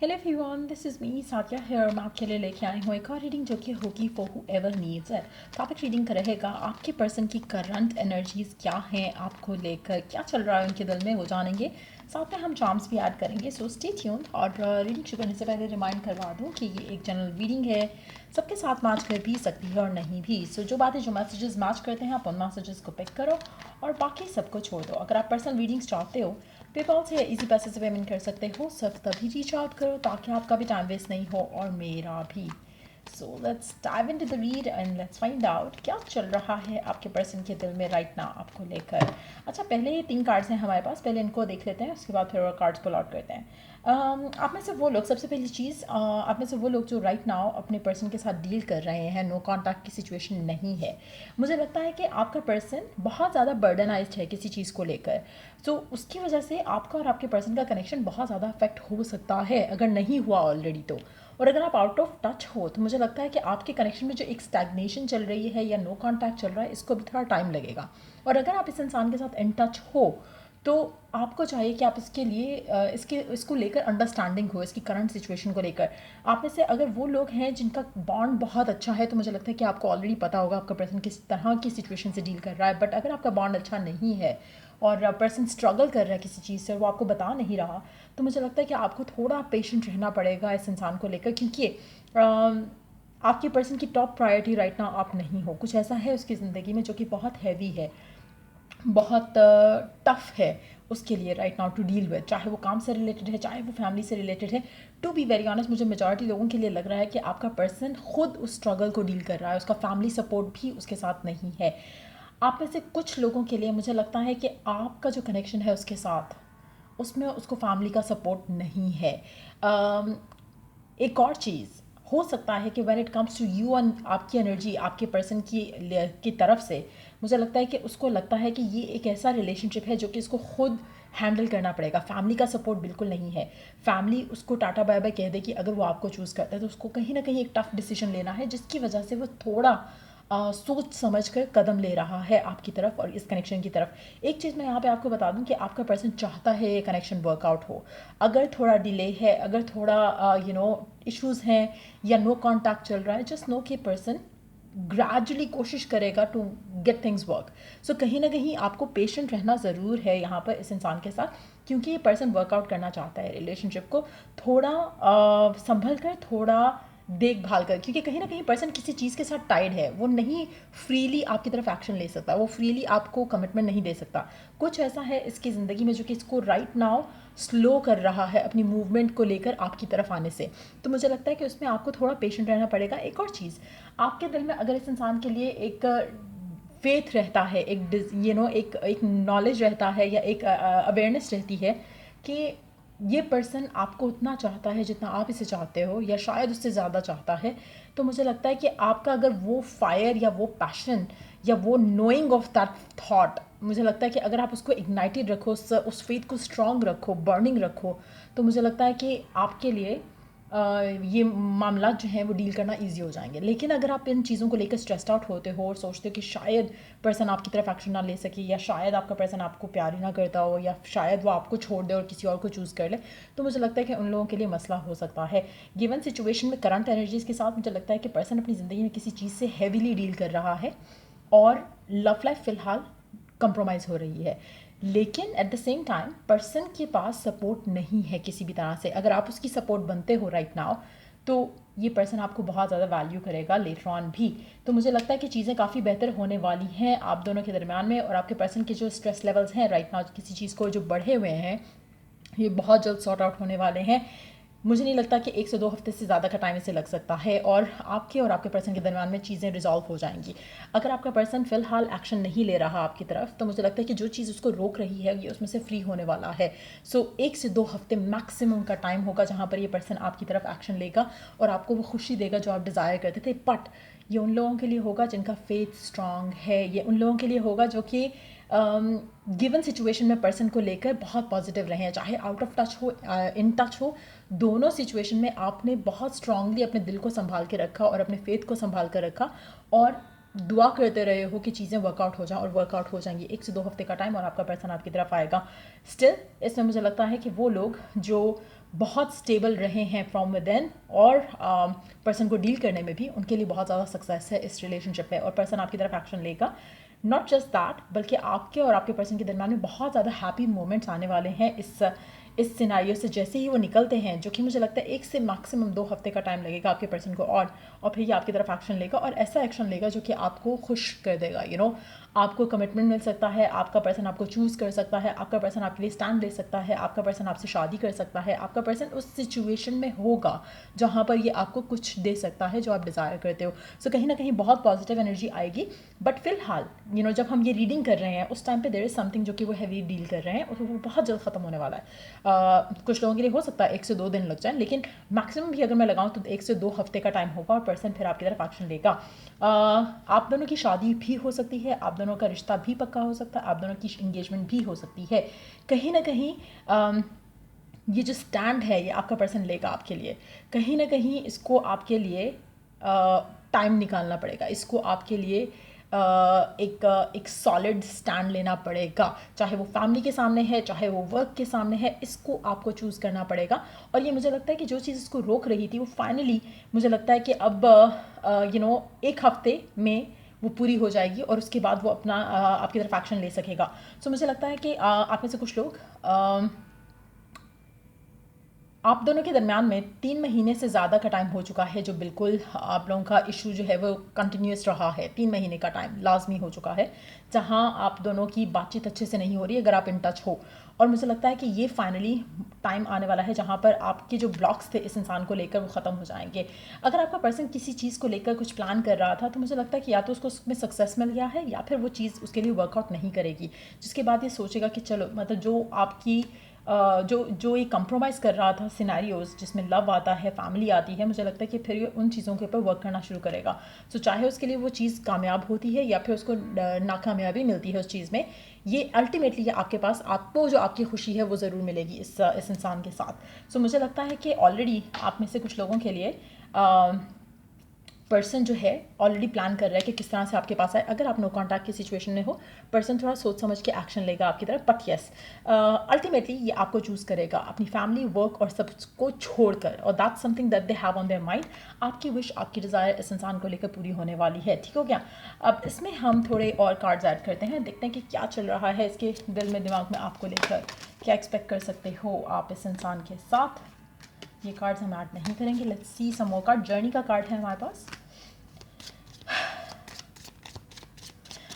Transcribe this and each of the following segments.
Hello everyone, this is me Sathiya here. मैं आपके लिए लेके आई हूँ एक और रीडिंग जो कि होगी for whoever needs it. Topic reading का रहेगा आपके पर्सन की करंट एनर्जीज़ क्या हैं, आपको लेकर क्या चल रहा है उनके दिल में, वो जानेंगे। साथ में हम चार्म्स भी ऐड करेंगे। So stay tuned. और रीडिंग शुरू करने से पहले रिमाइंड करवा दूँ कि ये एक जनरल रीडिंग है, सबके साथ मैच कर भी सकती है और नहीं भी। सो जो बातें जो मैसेजेस मैच करते हैं आप उन मैसेजेस को पिक करो और बाकी सबको छोड़ दो। अगर आप पर्सनल रीडिंग्स चाहते हो पेपाल से या इजी पैसे से पेमेंट कर सकते हो। सिर्फ तभी रीच आउट करो ताकि आपका भी टाइम वेस्ट नहीं हो और मेरा भी। So let's dive into the read and let's find out क्या चल रहा है आपके पर्सन के दिल में राइट नाउ आपको लेकर। अच्छा, पहले ये 3 कार्ड्स हैं हमारे पास, पहले इनको देख लेते हैं, उसके बाद फिर और कार्ड्स पुल आउट करते हैं। आप में से वो लोग, सबसे पहली चीज़, आप में से वो लोग जो राइट नाउ अपने पर्सन के साथ डील कर रहे हैं, नो कॉन्टैक्ट की सिचुएशन नहीं है। मुझे लगता है कि आपका पर्सन बहुत ज़्यादा बर्डनाइज्ड है किसी चीज़ को लेकर। सो उसकी वजह से आपका और आपके पर्सन का कनेक्शन बहुत ज़्यादा अफेक्ट हो सकता है अगर नहीं हुआ ऑलरेडी तो। और अगर आप आउट ऑफ टच हो तो मुझे लगता है कि आपके कनेक्शन में जो एक स्टैग्नेशन चल रही है या नो कॉन्टैक्ट चल रहा है, इसको भी थोड़ा टाइम लगेगा। और अगर आप इस इंसान के साथ इन टच हो तो आपको चाहिए कि आप इसके लिए इसको लेकर अंडरस्टैंडिंग हो, इसकी करंट सिचुएशन को लेकर। आप में से अगर वो लोग हैं जिनका बॉन्ड बहुत अच्छा है तो मुझे लगता है कि आपको ऑलरेडी पता होगा आपका पर्सन किस तरह की सिचुएशन से डील कर रहा है। बट अगर आपका बॉन्ड अच्छा नहीं है और पर्सन स्ट्रगल कर रहा है किसी चीज़ से और वो आपको बता नहीं रहा, तो मुझे लगता है कि आपको थोड़ा पेशेंट रहना पड़ेगा इस इंसान को लेकर, क्योंकि आपके पर्सन की टॉप प्रायोरिटी राइट नाउ आप नहीं हो। कुछ ऐसा है उसकी ज़िंदगी में जो कि बहुत हैवी है, बहुत टफ है उसके लिए right now to deal with, चाहे वो काम से रिलेटेड है चाहे वो फैमिली से रिलेटेड है। टू बी वेरी ऑनेस्ट, मुझे मेजॉरिटी लोगों के लिए लग रहा है कि आपका पर्सन खुद उस स्ट्रगल को डील कर रहा है, उसका फैमिली सपोर्ट भी उसके साथ नहीं है। आप में से कुछ लोगों के लिए मुझे लगता है कि आपका जो कनेक्शन है उसके साथ, उसमें उसको फैमिली का सपोर्ट नहीं है। एक और चीज़ हो सकता है कि when it comes to you and आपकी एनर्जी आपके पर्सन की तरफ से, मुझे लगता है कि उसको लगता है कि ये एक ऐसा रिलेशनशिप है जो कि इसको खुद हैंडल करना पड़ेगा। फैमिली का सपोर्ट बिल्कुल नहीं है। फैमिली उसको टाटा बाय बाय कह दे कि अगर वो आपको चूज़ करता है तो उसको कहीं ना कहीं एक टफ डिसीजन लेना है, जिसकी वजह से वो थोड़ा सोच समझ कर कदम ले रहा है आपकी तरफ और इस कनेक्शन की तरफ। एक चीज़ मैं यहाँ पे आपको बता दूँ कि आपका पर्सन चाहता है ये कनेक्शन वर्कआउट हो। अगर थोड़ा डिले है, अगर थोड़ा इश्यूज़ हैं या नो कॉन्टैक्ट चल रहा है, जस्ट नो कि पर्सन ग्रेजुअली कोशिश करेगा टू गेट थिंग्स वर्क। सो कहीं ना कहीं आपको पेशेंट रहना ज़रूर है यहाँ पर इस इंसान के साथ, क्योंकि ये पर्सन वर्कआउट करना चाहता है रिलेशनशिप को थोड़ा संभल कर, थोड़ा देखभाल कर, क्योंकि कहीं ना कहीं पर्सन किसी चीज़ के साथ टाइड है। वो नहीं फ्रीली आपकी तरफ एक्शन ले सकता, वो फ्रीली आपको कमिटमेंट नहीं दे सकता। कुछ ऐसा है इसकी ज़िंदगी में जो कि इसको राइट नाउ स्लो कर रहा है अपनी मूवमेंट को लेकर आपकी तरफ आने से। तो मुझे लगता है कि उसमें आपको थोड़ा पेशेंट रहना पड़ेगा। एक और चीज़, आपके दिल में अगर इस इंसान के लिए एक फेथ रहता है, एक नॉलेज रहता है या एक अवेयरनेस रहती है कि ये पर्सन आपको उतना चाहता है जितना आप इसे चाहते हो या शायद उससे ज़्यादा चाहता है, तो मुझे लगता है कि आपका अगर वो फायर या वो पैशन या वो नोइंग ऑफ दैट थॉट, मुझे लगता है कि अगर आप उसको इग्नाइटेड रखो, उस फेथ को स्ट्रॉन्ग रखो, बर्निंग रखो, तो मुझे लगता है कि आपके लिए ये मामला जो हैं वो डील करना ईजी हो जाएंगे। लेकिन अगर आप इन चीज़ों को लेकर स्ट्रेस्ड आउट होते हो और सोचते हो कि शायद पर्सन आपकी तरफ एक्शन ना ले सके, या शायद आपका पर्सन आपको प्यार ही ना करता हो, या शायद वो आपको छोड़ दे और किसी और को चूज़ कर ले, तो मुझे लगता है कि उन लोगों के लिए मसला हो सकता है। गिवन सिचुएशन में करंट एनर्जीज़ के साथ मुझे लगता है कि पर्सन अपनी ज़िंदगी में किसी चीज़ से हैवीली डील कर रहा है और लव लाइफ फ़िलहाल कंप्रोमाइज़ हो रही है। लेकिन at the same time person के पास सपोर्ट नहीं है किसी भी तरह से। अगर आप उसकी सपोर्ट बनते हो राइट नाउ, तो ये पर्सन आपको बहुत ज़्यादा वैल्यू करेगा लेटर ऑन भी। तो मुझे लगता है कि चीज़ें काफ़ी बेहतर होने वाली हैं आप दोनों के दरमियान में। और आपके पर्सन के जो स्ट्रेस लेवल्स हैं राइट नाउ किसी चीज़ को जो बढ़े हुए हैं, ये बहुत जल्द सॉर्ट आउट होने वाले हैं। मुझे नहीं लगता कि 1 से 2 हफ्ते से ज़्यादा का टाइम इसे लग सकता है और आपके पर्सन के दरमियान में चीज़ें रिजॉल्व हो जाएंगी। अगर आपका पर्सन फ़िलहाल एक्शन नहीं ले रहा आपकी तरफ, तो मुझे लगता है कि जो चीज़ उसको रोक रही है ये उसमें से फ्री होने वाला है। सो 1 से 2 हफ्ते मैक्सिमम का टाइम होगा जहाँ पर ये पर्सन आपकी तरफ एक्शन लेगा और आपको वो खुशी देगा जो आप डिज़ायर करते थे। बट ये उन लोगों के लिए होगा जिनका फेथ स्ट्रांग है, ये उन लोगों के लिए होगा जो कि गिवन सिचुएशन में पर्सन को लेकर बहुत पॉजिटिव रहे हैं, चाहे आउट ऑफ टच हो इन टच हो। दोनों सिचुएशन में आपने बहुत स्ट्रांगली अपने दिल को संभाल के रखा और अपने फेथ को संभाल कर रखा और दुआ करते रहे हो कि चीज़ें वर्कआउट हो जाएं, और वर्कआउट हो जाएंगी। 1 से 2 हफ्ते का टाइम और आपका पर्सन आपकी तरफ आएगा। स्टिल इसमें मुझे लगता है कि वो लोग जो बहुत स्टेबल रहे हैं फ्रॉम विद इन, और पर्सन को डील करने में भी उनके लिए बहुत ज़्यादा सक्सेस है इस रिलेशनशिप में, और पर्सन आपकी तरफ एक्शन लेगा। नॉट जस्ट दैट, बल्कि आपके और आपके पर्सन के दरम्यान में बहुत ज़्यादा हैप्पी मोमेंट्स आने वाले हैं इस सिनारियो से जैसे ही वो निकलते हैं, जो कि मुझे लगता है 1 से मैक्सिमम 2 हफ्ते का टाइम लगेगा आपके पर्सन को, और फिर ये आपकी तरफ एक्शन लेगा, और ऐसा एक्शन लेगा जो कि आपको खुश कर देगा। आपको कमिटमेंट मिल सकता है, आपका पर्सन आपको चूज़ कर सकता है, आपका पर्सन आपके लिए स्टैंड ले सकता है, आपका पर्सन आपसे शादी कर सकता है, आपका पर्सन उस सिचुएशन में होगा जहाँ पर ये आपको कुछ दे सकता है जो आप डिज़ायर करते हो। सो कहीं ना कहीं बहुत पॉजिटिव एनर्जी आएगी। बट फिलहाल जब हम ये रीडिंग कर रहे हैं उस टाइम पे देयर इज़ समथिंग जो कि वो हैवी डील कर रहे हैं, और वो बहुत जल्द ख़त्म होने वाला है। कुछ लोगों के लिए हो सकता है 1 से 2 दिन लग जाए, लेकिन मैक्सिमम भी अगर मैं लगाऊँ तो 1 से 2 हफ्ते का टाइम होगा, और पर्सन फिर आपकी तरफ एक्शन लेगा। आप दोनों की शादी भी हो सकती है, आप दोनों का रिश्ता भी पक्का हो सकता है, आप दोनों की इंगेजमेंट भी हो सकती है। कहीं ना कहीं ये जो स्टैंड है ये आपका पर्सन लेगा आपके लिए, कहीं ना कहीं इसको आपके लिए टाइम निकालना पड़ेगा, इसको आपके लिए एक सॉलिड स्टैंड लेना पड़ेगा, चाहे वो फैमिली के सामने है, चाहे वो वर्क के सामने है, इसको आपको चूज़ करना पड़ेगा। और ये मुझे लगता है कि जो चीज़ इसको रोक रही थी वो फाइनली मुझे लगता है कि अब 1 हफ्ते में वो पूरी हो जाएगी, और उसके बाद वो अपना आपकी तरफ एक्शन ले सकेगा। सो मुझे लगता है कि आप में से कुछ लोग आप दोनों के दरमियान में 3 महीने से ज़्यादा का टाइम हो चुका है, जो बिल्कुल आप लोगों का इशू जो है वो कंटिन्यूस रहा है। 3 महीने का टाइम लाजमी हो चुका है जहां आप दोनों की बातचीत अच्छे से नहीं हो रही है, अगर आप इन टच हो। और मुझे लगता है कि ये फाइनली टाइम आने वाला है जहाँ पर आपके जो ब्लॉक्स थे इस इंसान को लेकर वो ख़त्म हो जाएंगे। अगर आपका पर्सन किसी चीज़ को लेकर कुछ प्लान कर रहा था, तो मुझे लगता है कि या तो उसको उसमें सक्सेस मिल गया है, या फिर वो चीज़ उसके लिए वर्कआउट नहीं करेगी, जिसके बाद ये सोचेगा कि चलो मतलब जो आपकी जो ये कंप्रोमाइज़ कर रहा था सिनेरियोज़ जिसमें लव आता है, फैमिली आती है, मुझे लगता है कि फिर ये उन चीज़ों के ऊपर वर्क करना शुरू करेगा। सो चाहे उसके लिए वो चीज़ कामयाब होती है या फिर उसको नाकामयाबी मिलती है उस चीज़ में, ये अल्टीमेटली आपके पास आपको जो आपकी खुशी है वो ज़रूर मिलेगी इस इंसान के साथ। सो मुझे लगता है कि ऑलरेडी आप में से कुछ लोगों के लिए पर्सन जो है ऑलरेडी प्लान कर रहा है कि किस तरह से आपके पास आए। अगर आप नो कॉन्टैक्ट की सिचुएशन में हो, पर्सन थोड़ा सोच समझ के एक्शन लेगा आपकी तरफ, बट यस अल्टीमेटली ये आपको चूज़ करेगा अपनी फैमिली, वर्क और सब को छोड़कर, और that's something that they have on their mind. आपकी विश, आपकी डिज़ायर इस इंसान को लेकर पूरी होने वाली है। ठीक हो गया? अब इसमें हम थोड़े और कार्ड्स ऐड करते हैं, देखते हैं कि क्या चल रहा है इसके दिल में, दिमाग में आपको लेकर, क्या एक्सपेक्ट कर सकते हो आप इस इंसान के साथ। ये कार्ड्स हम ऐड नहीं करेंगे। Let's see some more card. Journey का कार्ड है हमारे पास।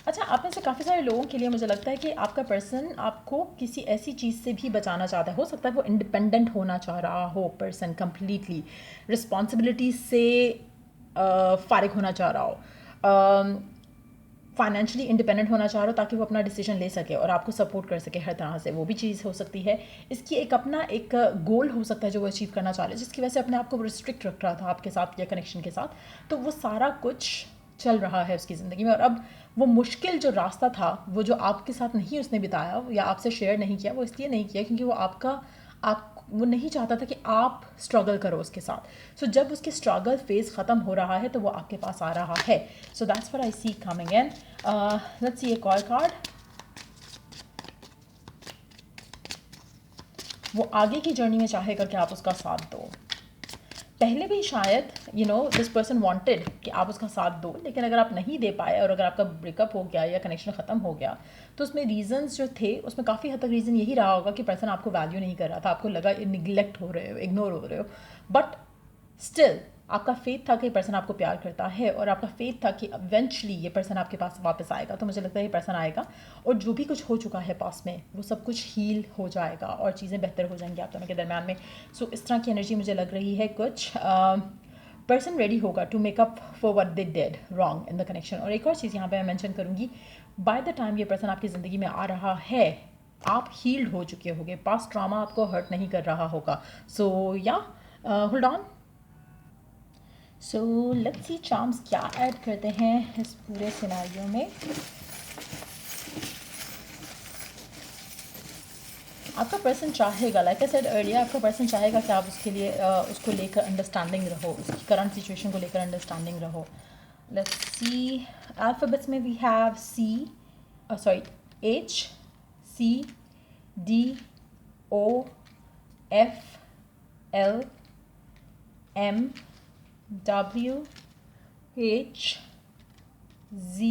अच्छा, आप में से काफ़ी सारे लोगों के लिए मुझे लगता है कि आपका पर्सन आपको किसी ऐसी चीज़ से भी बचाना चाहता है। हो सकता है वो इंडिपेंडेंट होना चाह रहा हो, पर्सन कंप्लीटली रिस्पॉन्सिबिलिटी से फारिग होना चाह रहा हो, फाइनेंशियली इंडिपेंडेंट होना चाह रहा हो, ताकि वो अपना डिसीजन ले सके और आपको सपोर्ट कर सके हर तरह से। वो भी चीज़ हो सकती है। इसकी अपना एक गोल हो सकता है जो वो अचीव करना चाह रहे हैं, जिसकी वजह से अपने आप को रिस्ट्रिक्ट रख रहा था आपके साथ या कनेक्शन के साथ। तो वो सारा कुछ चल रहा है उसकी ज़िंदगी में, और अब वो मुश्किल जो रास्ता था, वो जो आपके साथ नहीं उसने बिताया या आपसे शेयर नहीं किया, वो इसलिए नहीं किया क्योंकि वो नहीं चाहता था कि आप स्ट्रगल करो उसके साथ। सो जब उसके स्ट्रगल फेज़ ख़त्म हो रहा है तो वो आपके पास आ रहा है। So that's what I see coming in. Let's see a call card. वो आगे की जर्नी में चाहेगा कि आप उसका साथ दो। पहले भी शायद दिस पर्सन वांटेड कि आप उसका साथ दो, लेकिन अगर आप नहीं दे पाए और अगर आपका ब्रेकअप हो गया या कनेक्शन ख़त्म हो गया, तो उसमें रीजंस जो थे उसमें काफ़ी हद तक रीज़न यही रहा होगा कि पर्सन आपको वैल्यू नहीं कर रहा था, आपको लगा निगलेक्ट हो रहे हो, इग्नोर हो रहे हो। बट स्टिल आपका फेथ था कि ये पर्सन आपको प्यार करता है, और आपका फेथ था कि इवेंचुअली ये पर्सन आपके पास वापस आएगा। तो मुझे लगता है ये पर्सन आएगा, और जो भी कुछ हो चुका है पास में वो सब कुछ हील हो जाएगा और चीज़ें बेहतर हो जाएंगी आप दोनों के दरम्यान में। सो इस तरह की एनर्जी मुझे लग रही है कुछ। पर्सन रेडी होगा to make up for what they did wrong in the connection. और एक और चीज़ यहाँ पे मैं मेंशन करूँगी, बाय द टाइम ये पर्सन आपकी ज़िंदगी में आ रहा है, आप हील्ड हो चुके होगे, पास्ट ट्रॉमा आपको हर्ट नहीं कर रहा होगा। सो या hold on. So let's see charms क्या ऐड करते हैं इस पूरे सिनेरियो में। आपका पर्सन चाहेगा, लाइक आई सेड अर्लियर, आपका पर्सन चाहेगा कि आप उसके लिए उसको लेकर अंडरस्टैंडिंग रहो, उसकी करंट सिचुएशन को लेकर अंडरस्टैंडिंग रहो। लेट्स सी, अल्फ़ाबेट्स में we have H, C, D, O, F, L M W H Z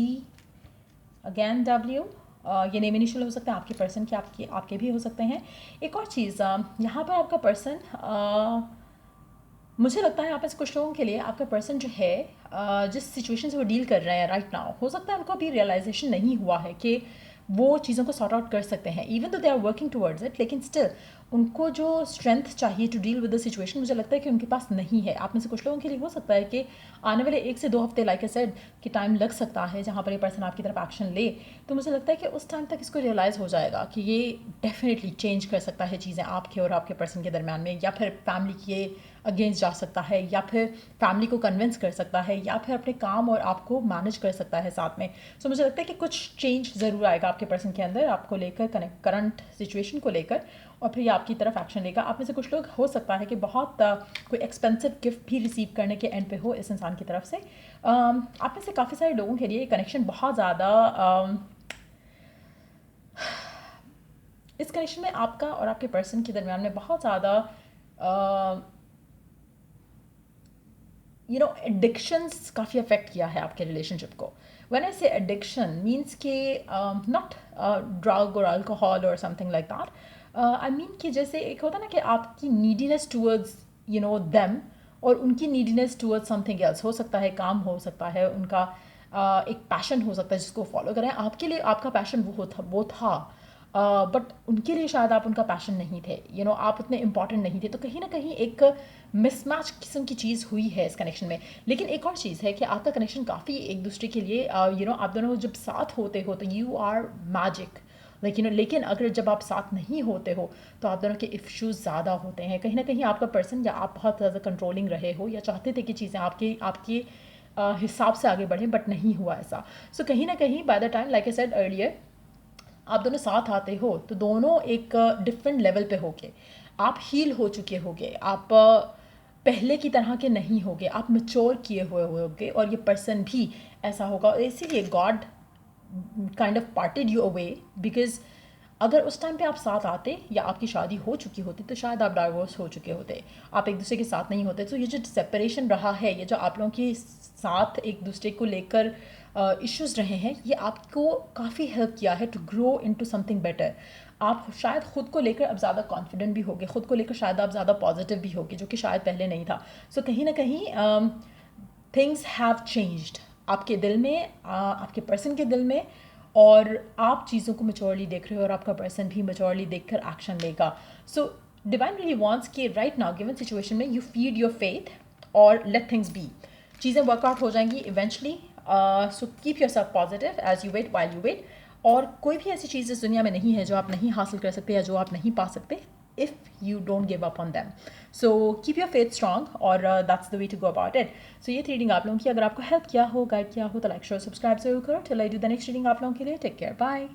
again W। ये नेम इनिशियल हो सकते हैं आपके पर्सन के, आपके भी हो सकते हैं। एक और चीज़, यहाँ पर आपका पर्सन, मुझे लगता है यहाँ पर कुछ लोगों के लिए आपका पर्सन जो है, जिस सिचुएशन से वो डील कर रहे हैं राइट नाउ, हो सकता है उनको अभी रियलाइजेशन नहीं हुआ है कि वो चीज़ों को सॉर्ट आउट कर सकते हैं, इवन तो they are working towards it, लेकिन स्टिल उनको जो स्ट्रेंथ चाहिए to deal with the situation, मुझे लगता है कि उनके पास नहीं है। आप में से कुछ लोगों के लिए हो सकता है कि आने वाले 1 से 2 हफ्ते, लाइक आई सेड, कि टाइम लग सकता है जहाँ पर ये पर्सन आपकी तरफ एक्शन ले। तो मुझे लगता है कि उस टाइम तक इसको रियलाइज़ हो जाएगा कि ये डेफिनेटली चेंज कर सकता है चीज़ें आपके और आपके पर्सन के दरमियान में, या फिर फैमिली के अगेंस्ट जा सकता है, या फिर फैमिली को कन्विंस कर सकता है, या फिर अपने काम और आपको मैनेज कर सकता है साथ में। सो मुझे लगता है कि कुछ चेंज ज़रूर आएगा आपके पर्सन के अंदर आपको लेकर, करंट सिचुएशन को लेकर, और फिर ये आपकी तरफ एक्शन लेगा। आप में से कुछ लोग हो सकता है कि बहुत कोई एक्सपेंसिव गिफ्ट भी रिसीव करने के एंड पे हो इस इंसान की तरफ से। आप में से काफ़ी सारे लोगों के लिए कनेक्शन बहुत ज़्यादा, इस कनेक्शन में आपका और आपके पर्सन के दरमियान में बहुत ज़्यादा एडिक्शंस काफ़ी अफेक्ट किया है आपके रिलेशनशिप को। व्हेन आई से एडिक्शन मीन्स कि नॉट ड्रग और अल्कोहल और something like that, I mean कि जैसे एक होता है ना कि आपकी नीडीनेस टूवर्ड्स देम, और उनकी नीडीनेस टूवर्ड्स समथिंग एल्स, हो सकता है काम, हो सकता है उनका एक पैशन हो सकता है जिसको फॉलो करें। आपके लिए आपका पैशन वो था, बट उनके लिए शायद आप उनका पैशन नहीं थे, आप उतने इंपॉर्टेंट नहीं थे। तो कहीं ना कहीं एक मिसमैच किस्म की चीज़ हुई है इस कनेक्शन में। लेकिन एक और चीज़ है कि आपका कनेक्शन काफ़ी एक दूसरे के लिए, आप दोनों जब साथ होते हो तो यू आर मैजिक, लेकिन अगर जब आप साथ नहीं होते हो तो आप दोनों के इश्यूज़ ज़्यादा होते हैं। कहीं ना कहीं आपका पर्सन, या आप बहुत ज़्यादा कंट्रोलिंग रहे हो, या चाहते थे कि चीज़ें आपके हिसाब से आगे बढ़ें, बट नहीं हुआ ऐसा। सो कहीं ना कहीं bye the time, like I said earlier, आप दोनों साथ आते हो तो दोनों एक डिफरेंट लेवल पे होगे, आप हील हो चुके होगे, आप पहले की तरह के नहीं होगे, आप मैच्योर किए हुए होगे, और ये पर्सन भी ऐसा होगा। और इसीलिए God kind of parted you away, because अगर उस टाइम पे आप साथ आते या आपकी शादी हो चुकी होती तो शायद आप डाइवोर्स हो चुके होते, आप एक दूसरे के साथ नहीं होते। तो ये जो सेपरेशन रहा है, ये जो आप लोगों के साथ एक दूसरे को लेकर इश्यूज़ रहे हैं, ये आपको काफ़ी हेल्प किया है to grow into something better. आप शायद ख़ुद को लेकर अब ज़्यादा कॉन्फिडेंट भी होगे, ख़ुद को लेकर शायद आप ज़्यादा पॉजिटिव भी होगे, जो कि शायद पहले नहीं था। सो कहीं ना कहीं थिंग्स हैव चेंज्ड आपके दिल में, आपके पर्सन के दिल में, और आप चीज़ों को मैच्योरली देख रहे हो, और आपका पर्सन भी मैच्योरली देखकर एक्शन लेगा। सो डिवाइन रियली वांट्स कि राइट नाउ गिवन सिचुएशन में यू फीड योर फेथ और लेट थिंग्स बी। चीज़ें वर्कआउट हो जाएंगी eventually. So keep yourself positive as you wait, while you wait. और कोई भी ऐसी चीज़ इस दुनिया में नहीं है जो आप नहीं हासिल कर सकते या जो आप नहीं पा सकते, if you don't give up on them. So keep your faith strong, और that's the way to go about it. So ये रीडिंग आप लोगों की अगर आपको हेल्प किया हो, गाइड किया हो, तो लाइक शेयर सब्सक्राइब जरूर करो। till I do the next reading आप लोगों के लिए, टेक केयर, बाय।